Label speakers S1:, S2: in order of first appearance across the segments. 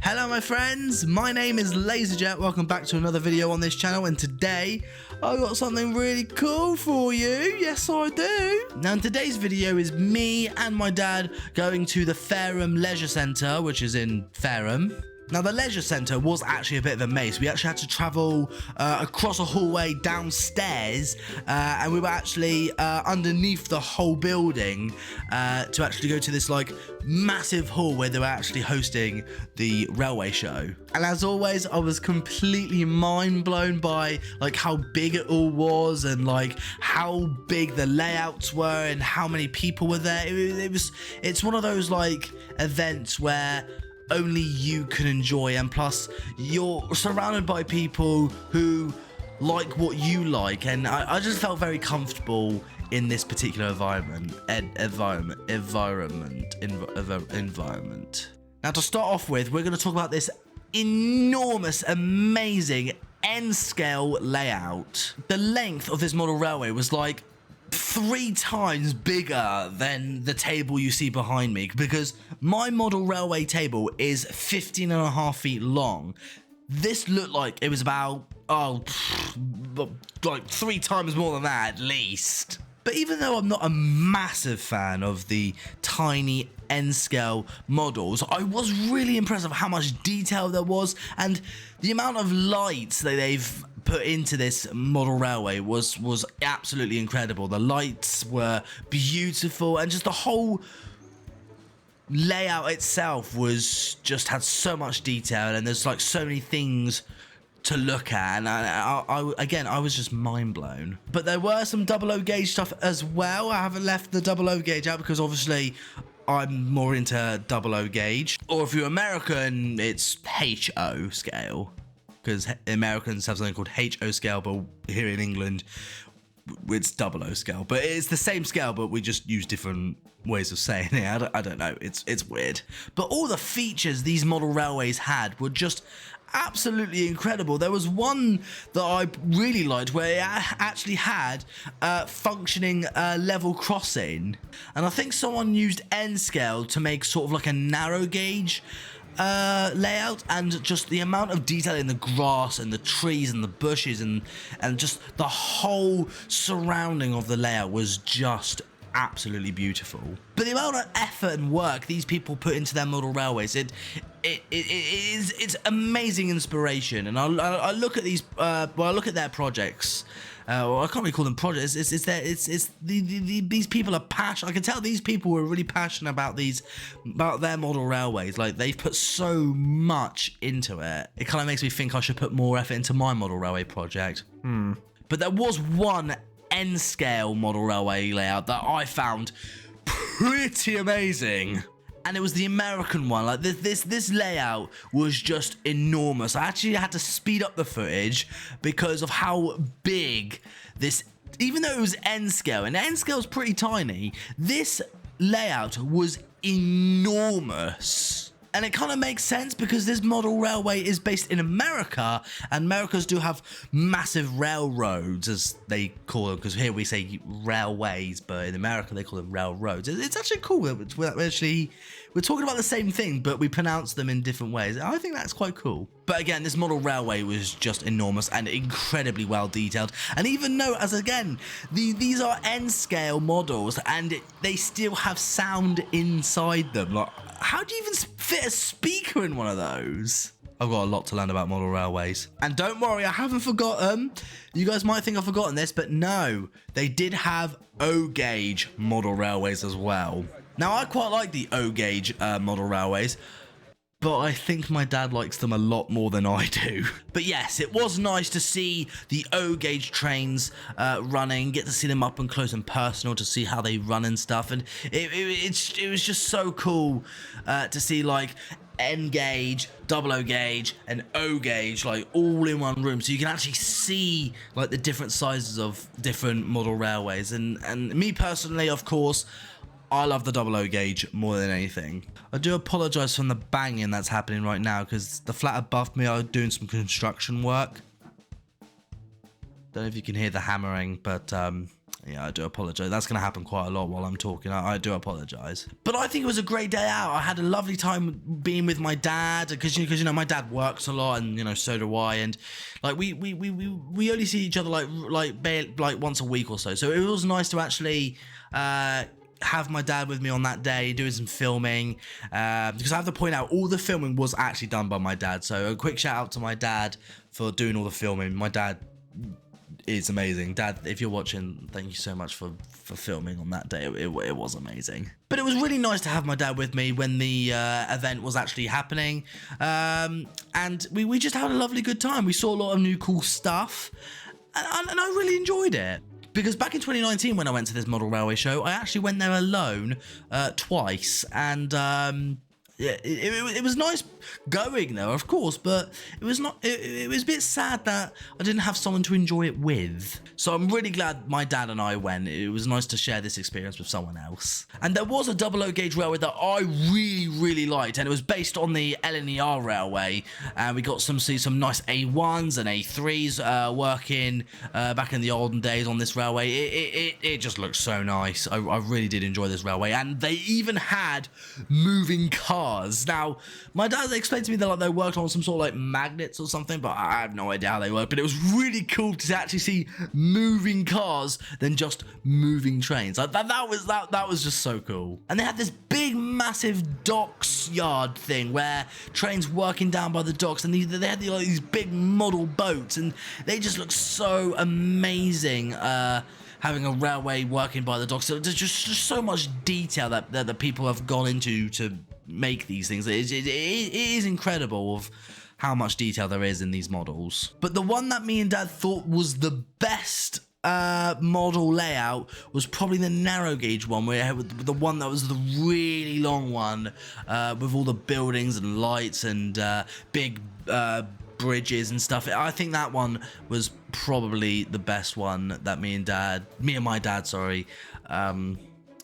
S1: Hello my friends, my name is LaZeR. Welcome back to another video on this channel, and today I got something really cool for you. Yes I do. Now in today's video is me and my dad going to the Fareham Leisure Centre, which is in Fareham. Now the leisure centre was actually a bit of a maze. We actually had to travel across a hallway downstairs and we were actually underneath the whole building to actually go to this like massive hall where they were actually hosting the railway show. And as always, I was completely mind blown by like how big it all was and like how big the layouts were and how many people were there. It's one of those like events where only you can enjoy, and plus you're surrounded by people who like what you like, and I just felt very comfortable in this particular environment. Now to start off with, we're going to talk about this enormous, amazing N-scale layout. The length of this model railway was like 3 times bigger than the table you see behind me, because my model railway table is 15.5 feet long. This looked like it was about like 3 times more than that at least. But even though I'm not a massive fan of the tiny N-scale models, I was really impressed with how much detail there was, and the amount of lights that they've put into this model railway was absolutely incredible. The lights were beautiful, and just the whole layout itself was just had so much detail, and there's like so many things to look at, and I was just mind blown. But there were some 00 gauge stuff as well. I haven't left the 00 gauge out because obviously I'm more into 00 gauge, or if you're American, it's HO scale, because Americans have something called HO scale, but here in England it's 00 scale. But it's the same scale, but we just use different ways of saying it. I don't know, it's weird. But all the features these model railways had were just absolutely incredible. There was one that I really liked where it actually had functioning level crossing, and I think someone used N scale to make sort of like a narrow gauge layout, and just the amount of detail in the grass and the trees and the bushes and just the whole surrounding of the layout was just absolutely beautiful. But the amount of effort and work these people put into their model railways, it's amazing inspiration. And I look at these I look at their projects. Well, I can't really call them projects. These people are passionate. I can tell these people were really passionate about their model railways. Like, they've put so much into it. It kind of makes me think I should put more effort into my model railway project. But there was one N-scale model railway layout that I found pretty amazing, and it was the American one. Like, this layout was just enormous. I actually had to speed up the footage because of how big this, even though it was N-scale, and N-scale is pretty tiny, this layout was enormous. And it kind of makes sense because this model railway is based in America, and Americans do have massive railroads, as they call them, because here we say railways, but in America they call them railroads. It's actually cool that we're talking about the same thing, but we pronounce them in different ways. I think that's quite cool. But again, this model railway was just enormous and incredibly well detailed. And even though, as again, these are N-scale models, and they still have sound inside them. Like, how do you even fit a speaker in one of those? I've got a lot to learn about model railways. And don't worry, I haven't forgotten. You guys might think I've forgotten this, but no, they did have O-gauge model railways as well. Now, I quite like the O-gauge model railways, but I think my dad likes them a lot more than I do. But yes, it was nice to see the O-gauge trains running, get to see them up and close and personal, to see how they run and stuff. And it was just so cool to see like N-gauge, 00 gauge, and O-gauge like all in one room, so you can actually see like the different sizes of different model railways. And me personally, of course, I love the 00 gauge more than anything. I do apologise for the banging that's happening right now, because the flat above me are doing some construction work. Don't know if you can hear the hammering, but Yeah, I do apologise. That's going to happen quite a lot while I'm talking. I do apologise. But I think it was a great day out. I had a lovely time being with my dad because you know my dad works a lot, and you know so do I. And like we only see each other like once a week or so. So it was nice to actually have my dad with me on that day doing some filming, because I have to point out all the filming was actually done by my dad. So a quick shout out to my dad for doing all the filming. My dad is amazing. Dad, if you're watching, thank you so much for filming on that day. It was amazing. But it was really nice to have my dad with me when the event was actually happening, and we just had a lovely good time. We saw a lot of new cool stuff, and I really enjoyed it. Because back in 2019 when I went to this model railway show, I actually went there alone twice, and yeah, it was nice going there, of course, but it was not. It was a bit sad that I didn't have someone to enjoy it with. So I'm really glad my dad and I went. It was nice to share this experience with someone else. And there was a 00 gauge railway that I really liked, and it was based on the LNER railway. And we got see some nice A1s and A3s working back in the olden days on this railway. It just looked so nice. I really did enjoy this railway, and they even had moving cars. Now, my dad explained to me that they worked on some sort of like magnets or something, but I have no idea how they work. But it was really cool to actually see moving cars than just moving trains. Like that was just so cool. And they had this big, massive docks yard thing where trains working down by the docks, and they had these big model boats, and they just look so amazing. Having a railway working by the docks, so there's just so much detail that the people have gone into to make these things. It is incredible of how much detail there is in these models. But the one that me and Dad thought was the best model layout was probably the narrow gauge one, where the one that was the really long one with all the buildings and lights and big bridges and stuff. I think that one was probably the best one that me and my dad, sorry,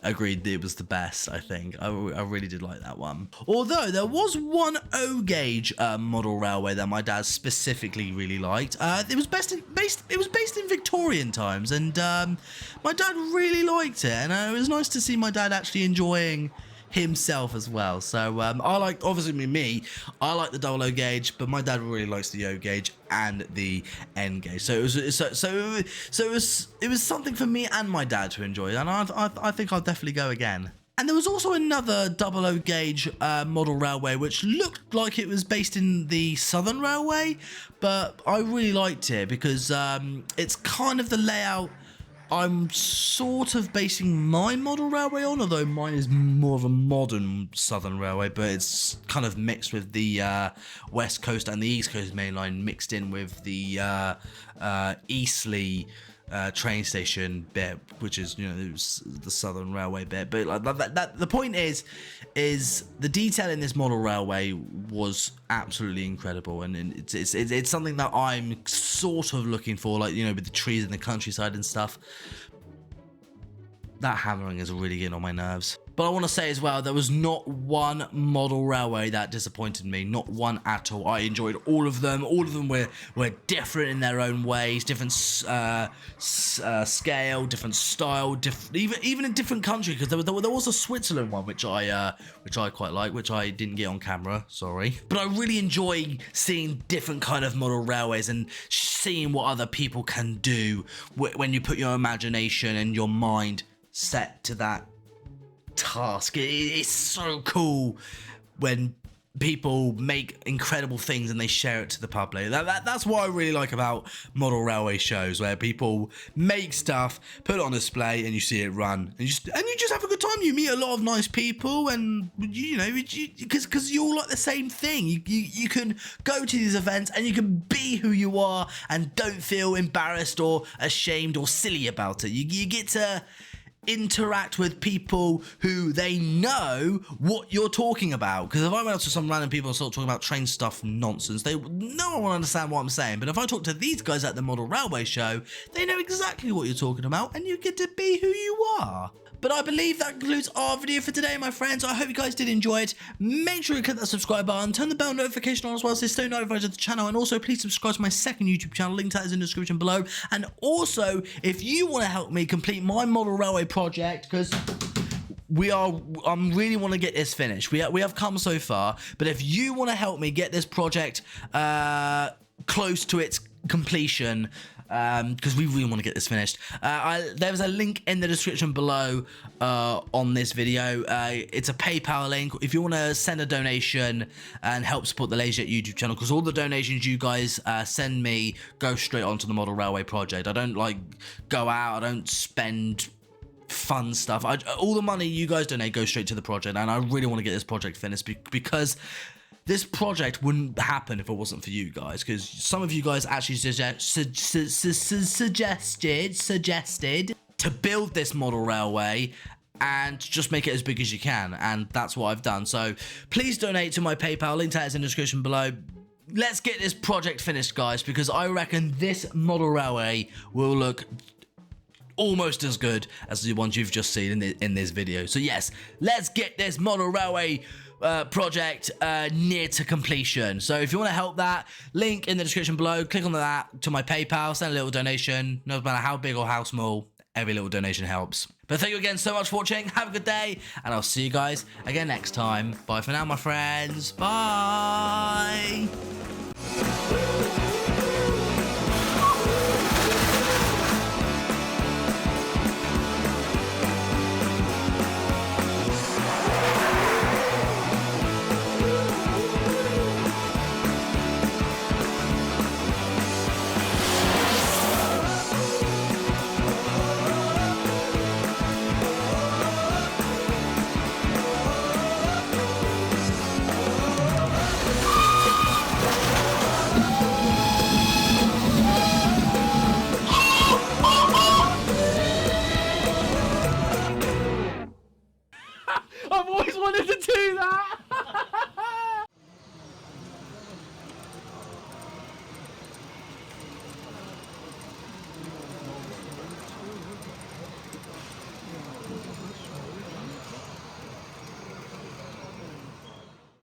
S1: agreed it was the best. I think I really did like that one. Although there was one O gauge model railway that my dad specifically really liked. It was based in Victorian times, and my dad really liked it, and it was nice to see my dad actually enjoying himself as well. So I like, obviously I like the 00 gauge, but my dad really likes the O gauge and the N gauge. So it was something for me and my dad to enjoy, and I think I'll definitely go again. And there was also another 00 gauge model railway which looked like it was based in the Southern Railway, but I really liked it because it's kind of the layout I'm sort of basing my model railway on, although mine is more of a modern Southern Railway, but it's kind of mixed with the West Coast and the East Coast main line, mixed in with the Eastleigh train station bit, which is, you know, the Southern Railway bit. But like that the point is the detail in this model railway was absolutely incredible, and it's something that I'm sort of looking for, like, you know, with the trees in the countryside and stuff. That hammering is really getting on my nerves. But I want to say as well, there was not one model railway that disappointed me. Not one at all. I enjoyed all of them. All of them were different in their own ways. Different scale, different style, even in different country. Because there was a Switzerland one, which I quite like, which I didn't get on camera. Sorry. But I really enjoy seeing different kind of model railways and seeing what other people can do when you put your imagination and your mind set to that task. It's so cool when people make incredible things and they share it to the public. That's what I really like about model railway shows, where people make stuff, put it on display, and you see it run, and you just have a good time. You meet a lot of nice people, and you know, because you all like the same thing. You can go to these events and you can be who you are and don't feel embarrassed or ashamed or silly about it. You get to interact with people who they know what you're talking about. Because if I went up to some random people and start talking about train stuff nonsense, no one will understand what I'm saying. But if I talk to these guys at the model railway show, they know exactly what you're talking about, and you get to be who you are. But I believe that concludes our video for today, my friends. I hope you guys did enjoy it. Make sure you click that subscribe button, turn the bell notification on as well, so you stay notified of the channel. And also, please subscribe to my second YouTube channel. Link to that is in the description below. And also, if you want to help me complete my model railway project, because I really want to get this finished. We have come so far, but if you want to help me get this project close to its completion, because we really want to get this finished, there's a link in the description below on this video. It's a PayPal link if you want to send a donation and help support the LaZeR YouTube channel, because all the donations you guys send me go straight onto the model railway project. I don't like go out, I don't spend fun stuff. All the money you guys donate goes straight to the project, and I really want to get this project finished because this project wouldn't happen if it wasn't for you guys, because some of you guys actually suggested to build this model railway and just make it as big as you can, and that's what I've done. So please donate to my PayPal, link to that is in the description below. Let's get this project finished, guys, because I reckon this model railway will look almost as good as the ones you've just seen in this video. So yes, let's get this model railway project near to completion. So if you want to help that, link in the description below, click on that to my PayPal, send a little donation. No matter how big or how small, every little donation helps. But thank you again so much for watching. Have a good day, and I'll see you guys again next time. Bye for now, my friends. Bye.